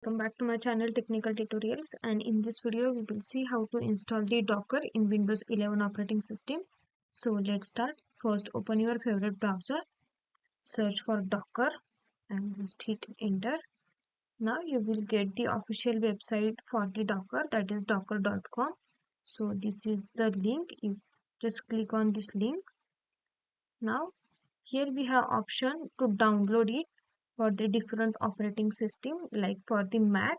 Welcome back to my channel Technical Tutorials, and in this video we will see how to install the Docker in Windows 11 operating system. So let's start. First open your favorite browser, search for Docker and just hit enter. Now you will get the official website for the Docker, that is docker.com. So this is the link. You just click on this link. Now here we have option to download it for the different operating system, like for the Mac,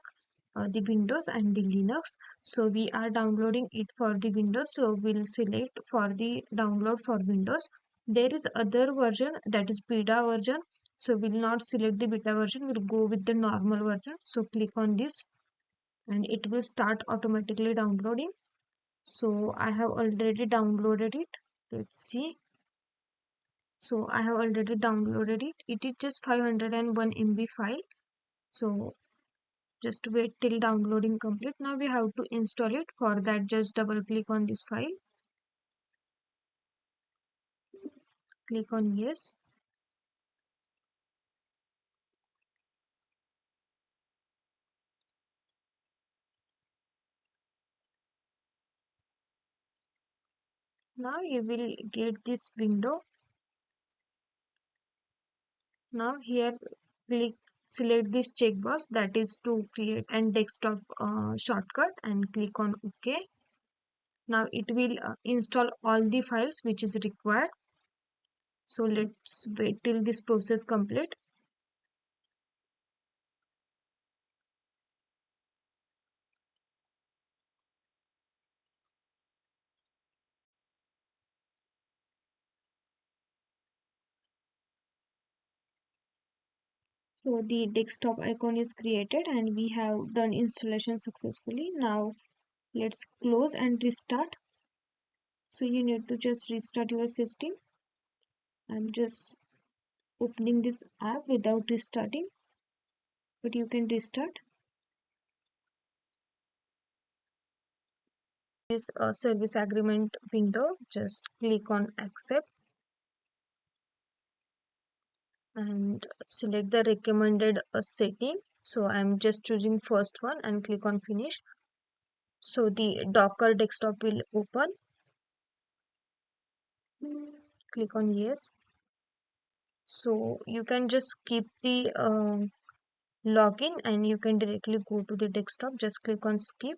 the Windows and the Linux. So we are downloading it for the Windows, so we'll select for the download for Windows. There is other version, that is beta version, so we'll not select the beta version, we'll go with the normal version. So click on this and it will start automatically downloading. So I have already downloaded it. Let's see. So I have already downloaded it. It is just 501 MB file. So just wait till downloading complete. Now we have to install it. For that, just double click on this file. Click on yes. Now you will get this window. Now here select this checkbox, that is to create and desktop shortcut, and click on OK. Now it will install all the files which is required. So let's wait till this process complete. So the desktop icon is created and we have done installation successfully. Now let's close and restart. So you need to just restart your system. I'm just opening this app without restarting, but you can restart. This service agreement window, just click on accept and select the recommended setting. So I'm just choosing first one and click on finish. So the Docker desktop will open. Click on yes. So you can just skip the login and you can directly go to the desktop. Just click on skip.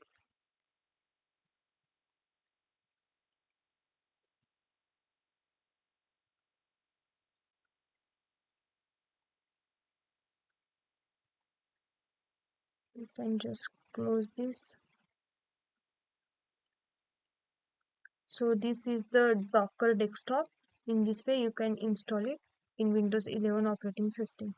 You can just close this. So this is the Docker desktop. In this way you can install it in Windows 11 operating system.